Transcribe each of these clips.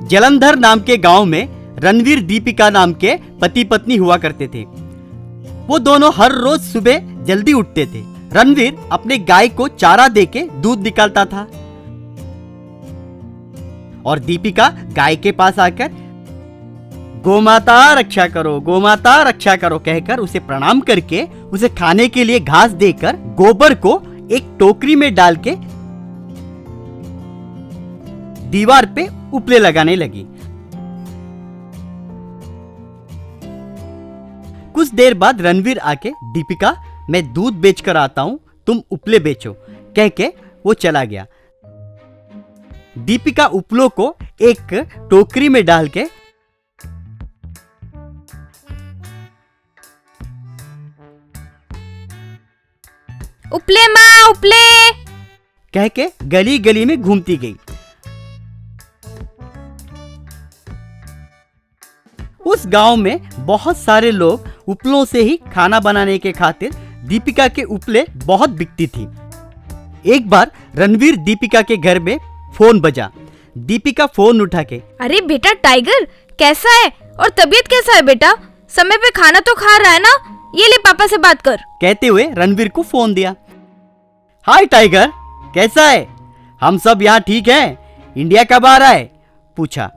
जलंधर नाम के गांव में रणवीर दीपिका नाम के पति पत्नी हुआ करते थे। वो दोनों हर रोज सुबह जल्दी उठते थे। रणवीर अपने गाय को चारा देके दूध निकालता था और दीपिका गाय के पास आकर गोमाता रक्षा करो कहकर उसे प्रणाम करके उसे खाने के लिए घास देकर गोबर को एक टोकरी में डाल के दीवार पे उपले लगाने लगी। कुछ देर बाद रणवीर आके दीपिका मैं दूध बेचकर आता हूं, तुम उपले बेचो कह के वो चला गया। दीपिका उपलों को एक टोकरी में डाल के उपले माँ उपले कह के गली गली में घूमती गई। उस गांव में बहुत सारे लोग उपलों से ही खाना बनाने के खातिर दीपिका के उपले बहुत बिकती थी। एक बार रणवीर दीपिका के घर में फोन बजा। दीपिका फोन उठा के, अरे बेटा टाइगर कैसा है और तबीयत कैसा है बेटा, समय पे खाना तो खा रहा है ना, ये ले पापा से बात कर कहते हुए रणवीर को फोन दिया। हाय टाइगर कैसा है, हम सब यहाँ ठीक हैं, इंडिया कब आ रहा है पूछा।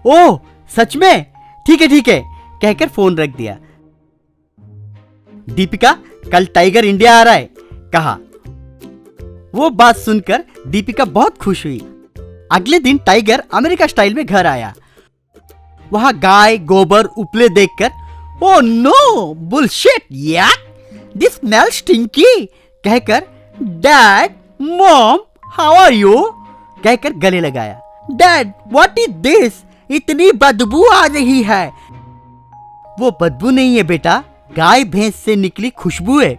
ओह सच में, ठीक है कहकर फोन रख दिया। दीपिका कल टाइगर इंडिया आ रहा है कहा। वो बात सुनकर दीपिका बहुत खुश हुई। अगले दिन टाइगर अमेरिका स्टाइल में घर आया। वहां गाय गोबर उपले देखकर ओह नो बुलशिट यार, दिस स्मेल्स स्टिंकी कहकर dad mom how are you कहकर गले लगाया। डैड व्हाट इज दिस, इतनी बदबू आ रही है। वो बदबू नहीं है बेटा, गाय भैंस से निकली खुशबू है।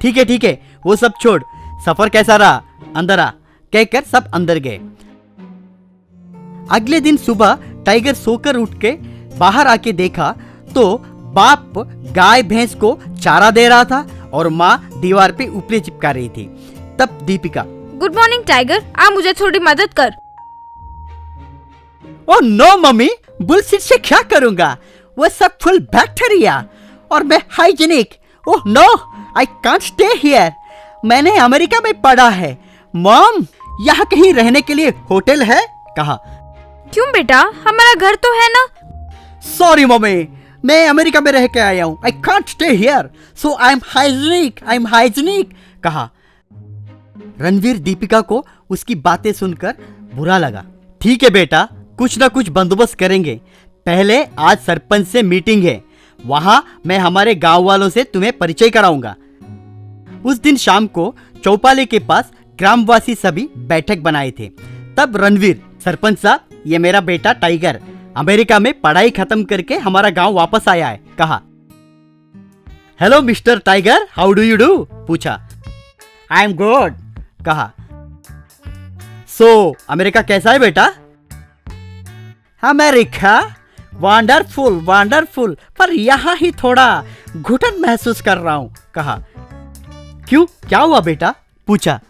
ठीक है वो सब छोड़, सफर कैसा रहा, अंदर आ कहकर सब अंदर गए। अगले दिन सुबह टाइगर सोकर उठ के बाहर आके देखा तो बाप गाय भैंस को चारा दे रहा था और माँ दीवार पे उपले चिपका रही थी। तब दीपिका, गुड मॉर्निंग टाइगर, आ मुझे थोड़ी मदद कर। ओ नो मम्मी, बुलशिट से क्या करूंगा, वो सब फुल बैक्टीरिया और मैं hygienic. Oh no I can't stay here, मैंने अमेरिका में पढ़ा है। मॉम यहाँ कहीं रहने के लिए होटल है कहा। क्यों बेटा, हमारा घर तो है ना। सॉरी मम्मी, मैं अमेरिका में रह के आया हूँ, आई can't stay here, so I am hygienic कहा। रणवीर दीपिका को उसकी बातें सुनकर बुरा लगा। ठीक है बेटा, कुछ ना कुछ बंदोबस्त करेंगे, पहले आज सरपंच से मीटिंग है, वहां मैं हमारे गांव वालों से तुम्हें परिचय कराऊंगा। उस दिन शाम को चौपाले के पास ग्रामवासी सभी बैठक बनाए थे। तब रणवीर, सरपंच साहब ये मेरा बेटा टाइगर अमेरिका में पढ़ाई खत्म करके हमारा गांव वापस आया है कहा। Hello mister tiger, how do you do पूछा। आई एम गुड कहा। सो अमेरिका कैसा है बेटा। अमेरिका वंडरफुल, पर यहाँ ही थोड़ा घुटन महसूस कर रहा हूँ कहा। क्यों, क्या हुआ बेटा पूछा।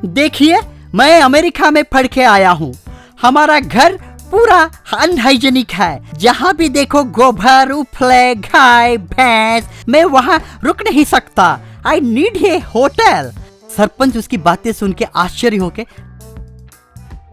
देखिए मैं अमेरिका में पढ़ के आया हूँ, हमारा घर पूरा अनहाइजीनिक है, जहाँ भी देखो गोबर उपले गाय भैंस, मैं वहाँ रुक नहीं सकता, I need a hotel. Sarpanch उसकी बातें सुन के आश्चर्य होके,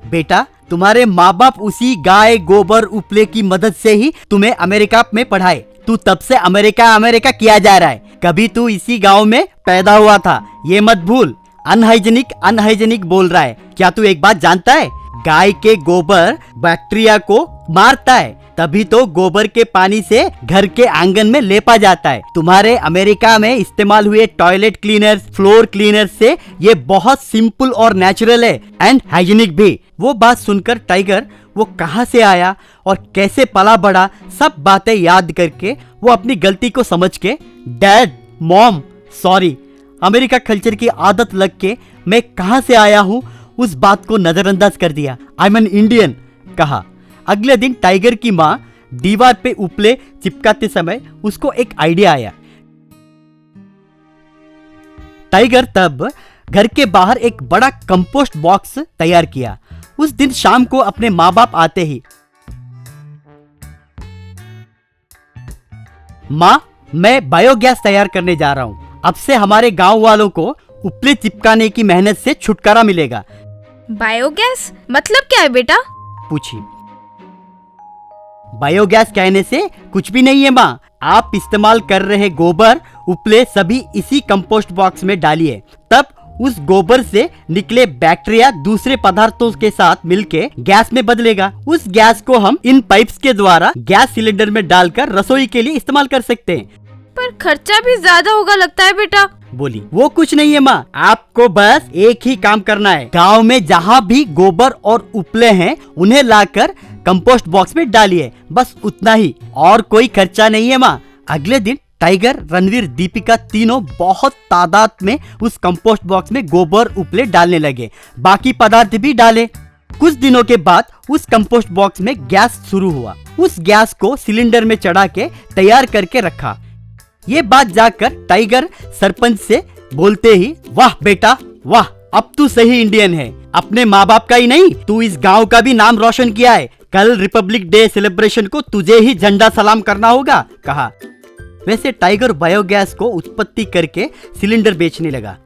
बेटा तुम्हारे माँ बाप उसी गाय गोबर उपले की मदद से ही तुम्हें अमेरिका में पढ़ाए, तू तब से अमेरिका किया जा रहा है, कभी तू इसी गांव में पैदा हुआ था, ये मत भूल। अनहाइजीनिक बोल रहा है, क्या तू एक बात जानता है, गाय के गोबर बैक्टीरिया को मारता है, तभी तो गोबर के पानी से घर के आंगन में लेपा जाता है। तुम्हारे अमेरिका में इस्तेमाल हुए टॉयलेट क्लीनर, फ्लोर क्लीनर से ये बहुत सिंपल और नेचुरल है एंड हाइजीनिक भी। वो बात सुनकर टाइगर, वो कहाँ से आया और कैसे पला बड़ा, सब बातें याद करके वो अपनी गलती को समझ के, dad mom sorry, America culture की आदत लग के मैं कहाँ से आया हूँ उस बात को नजरअंदाज कर दिया, आई एम एन इंडियन कहा। अगले दिन टाइगर की माँ दीवार पे उपले चिपकाते समय उसको एक आइडिया आया। टाइगर तब घर के बाहर एक बड़ा कंपोस्ट बॉक्स तैयार किया। उस दिन शाम को अपने माँ बाप आते ही, माँ, मैं बायोगैस तैयार करने जा रहा हूँ। अब से हमारे गांव वालों को उपले चिपकाने की मेहनत से छुटकारा मिलेगा। बायोगैस मतलब क्या है बेटा? पूछी। बायोगैस कहने से कुछ भी नहीं है माँ। आप इस्तेमाल कर रहे गोबर, उपले सभी इसी कंपोस्ट बॉक्स में डालिए। तब उस गोबर से निकले बैक्टीरिया दूसरे पदार्थों के साथ मिलके गैस में बदलेगा। उस गैस को हम इन पाइप्स के द्वारा गैस सिलेंडर में डालकर रसोई के लिए इस्तेमाल कर सकते हैं। पर खर्चा भी ज्यादा होगा लगता है बेटा। बोली। वो कुछ नहीं है माँ, आपको बस एक ही काम करना है। गांव में जहाँ भी गोबर और उपले हैं उन्हें लाकर कंपोस्ट बॉक्स में डालिए, बस उतना ही, और कोई खर्चा नहीं है माँ। अगले दिन टाइगर, रणवीर, दीपिका तीनों बहुत तादाद में उस कंपोस्ट बॉक्स में गोबर उपले डालने लगे। बाकी पदार्थ भी डाले। कुछ दिनों के बाद उस कंपोस्ट बॉक्स में गैस शुरू हुआ। उस गैस को सिलेंडर में चढ़ा के तैयार करके रखा। ये बात जाकर टाइगर सरपंच से बोलते ही, वाह बेटा वाह, अब तू सही इंडियन है। अपने माँ बाप का ही नहीं, तू इस गांव का भी नाम रोशन किया है। कल रिपब्लिक डे सेलिब्रेशन को तुझे ही झंडा सलाम करना होगा, कहा। वैसे टाइगर बायोगैस को उत्पत्ति करके सिलेंडर बेचने लगा।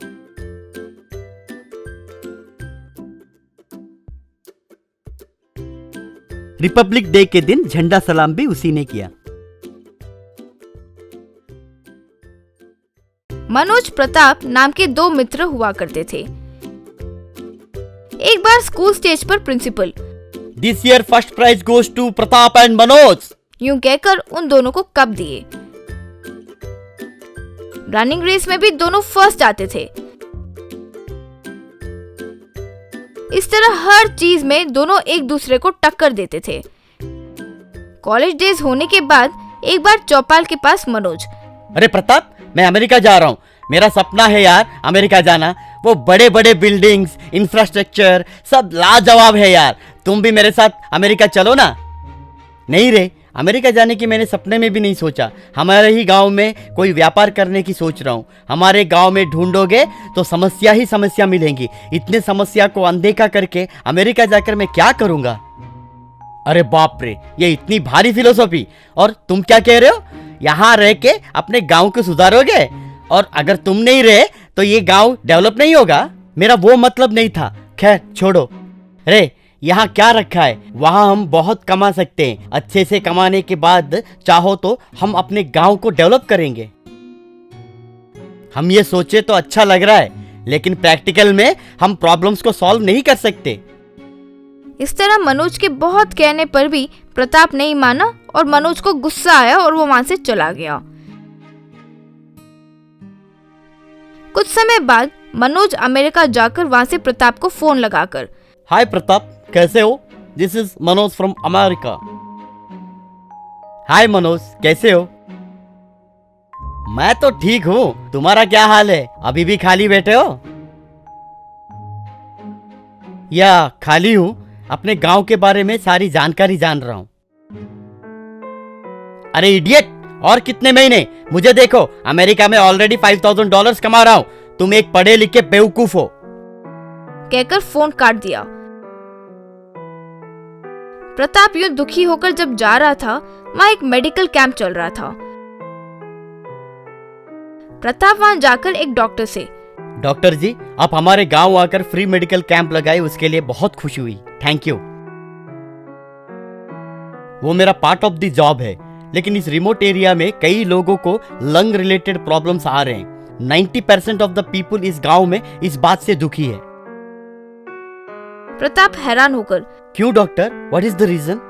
रिपब्लिक डे के दिन झंडा सलाम भी उसी ने किया। मनोज, प्रताप नाम के दो मित्र हुआ करते थे। एक बार स्कूल स्टेज पर principal, this year first prize goes to Pratap and Manoj, यूं कहकर उन दोनों को कप दिए। रनिंग रेस में भी दोनों फर्स्ट आते थे। इस तरह हर चीज में दोनों एक दूसरे को टक्कर देते थे। कॉलेज डेज होने के बाद एक बार चौपाल के पास मनोज, अरे प्रताप, मैं अमेरिका जा रहा हूँ। मेरा सपना है यार अमेरिका जाना। वो बड़े बड़े बिल्डिंग्स, इंफ्रास्ट्रक्चर सब लाजवाब है यार। तुम भी मेरे साथ अमेरिका चलो ना। नहीं रे, अमेरिका जाने की मैंने सपने में भी नहीं सोचा। हमारे ही गांव में कोई व्यापार करने की सोच रहा हूँ। हमारे गांव में ढूंढोगे तो समस्या ही समस्या मिलेंगी। इतने समस्या को अनदेखा करके अमेरिका जाकर मैं क्या करूँगा? अरे बाप रे, ये इतनी भारी फिलोसॉफी। और तुम क्या कह रहे हो? यहाँ रह के अपने गांव को सुधारोगे? और अगर तुम नहीं रहे तो ये गांव डेवलप नहीं होगा। मेरा वो मतलब नहीं था। खैर छोड़ो। रे, यहाँ क्या रखा है? वहाँ हम बहुत कमा सकते हैं। अच्छे से कमाने के बाद चाहो तो हम अपने गांव को डेवलप करेंगे। हम ये सोचे तो अच्छा लग रहा है, लेकिन प्रैक्टिकल में हम प्रॉब्लम्स को सॉल्व नहीं कर सकते। इस तरह मनोज के बहुत कहने पर भी प्रताप नहीं माना और मनोज को गुस्सा आया और वो वहां से चला गया। कुछ समय बाद मनोज अमेरिका जाकर वहां से प्रताप को फोन लगाकर, हाय प्रताप, कैसे हो? This is Manoj from America. Hi Manoj, कैसे हो? मैं तो ठीक हूँ, तुम्हारा क्या हाल है? अभी भी खाली बैठे हो? या खाली हूँ, अपने गांव के बारे में सारी जानकारी जान रहा हूँ। अरे इडियट, और कितने महीने? मुझे देखो, अमेरिका में ऑलरेडी $5,000 कमा रहा हूँ। तुम एक पढ़े लिखे बेवकूफ हो, कहकर फोन काट दिया। प्रताप यूं दुखी होकर जब जा रहा था, वहां एक मेडिकल कैंप चल रहा था। प्रताप वहां जाकर एक डॉक्टर से, डॉक्टर जी, आप हमारे गांव आकर फ्री मेडिकल कैंप लगाए, उसके लिए बहुत खुशी हुई। Thank you. वो मेरा पार्ट ऑफ द जॉब है, लेकिन इस रिमोट एरिया में कई लोगों को लंग रिलेटेड प्रॉब्लम्स आ रहे हैं। 90% ऑफ द पीपल इस गांव में इस बात से दुखी है। प्रताप हैरान होकर, क्यों doctor, what is the reason?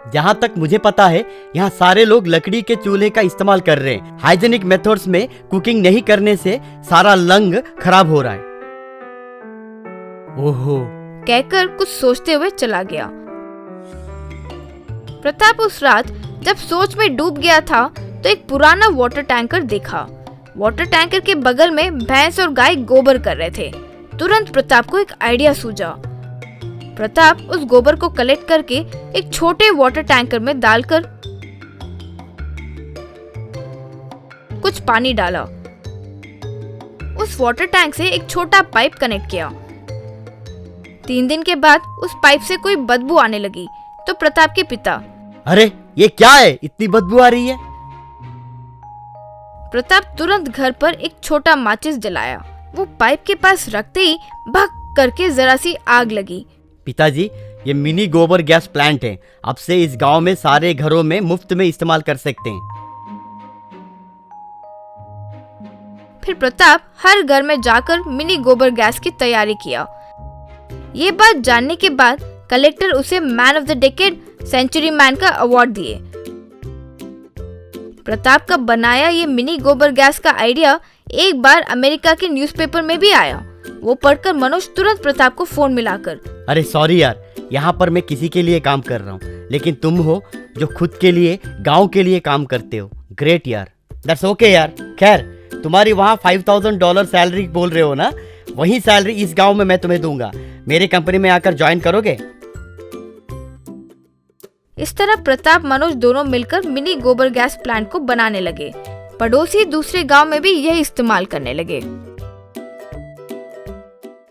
जहां तक मुझे पता है, यहाँ सारे लोग लकड़ी के चूल्हे का इस्तेमाल कर रहे हैं। हाइजेनिक मेथड्स में कुकिंग नहीं करने से सारा लंग खराब हो रहा है। ओहो, कहकर कुछ सोचते हुए चला गया। प्रताप उस रात जब सोच में डूब गया था तो एक पुराना वाटर टैंकर देखा। वाटर टैंकर के बगल में भैंस और गाय गोबर कर रहे थे। तुरंत प्रताप को एक आइडिया सूझा। प्रताप उस गोबर को कलेक्ट करके एक छोटे वाटर टैंकर में डालकर कुछ पानी डाला। उस वाटर टैंक से एक छोटा पाइप कनेक्ट किया। 3 दिन के बाद उस पाइप से कोई बदबू आने लगी तो प्रताप के पिता, अरे ये क्या है, इतनी बदबू आ रही है? प्रताप तुरंत घर पर एक छोटा माचिस जलाया। वो पाइप के पास रखते ही भक करके जरा सी आग लगी। पिताजी, ये मिनी गोबर गैस प्लांट है। अब से इस गांव में सारे घरों में मुफ्त में इस्तेमाल कर सकते हैं। फिर प्रताप हर घर में जाकर मिनी गोबर गैस की तैयारी किया। ये बात जानने के बाद कलेक्टर उसे man of the decade, century man का अवार्ड दिए। प्रताप का बनाया ये मिनी गोबर गैस का आइडिया एक बार अमेरिका के न्यूज़पेपर में भी आया। वो पढ़कर मनोज तुरंत प्रताप को फोन मिलाकर, अरे सॉरी यार, यहाँ पर मैं किसी के लिए काम कर रहा हूँ, लेकिन तुम हो जो खुद के लिए, गांव के लिए काम करते हो। ग्रेट यार, दैट्स ओके यार। खैर, तुम्हारी वहाँ $5000 सैलरी बोल रहे हो ना, वही सैलरी इस गांव में मैं तुम्हें दूंगा। मेरे कंपनी में आकर ज्वाइन करोगे? इस तरह प्रताप मनोज दोनों मिलकर मिनी गोबर गैस प्लांट को बनाने लगे। पड़ोसी दूसरे गांव में भी यही इस्तेमाल करने लगे।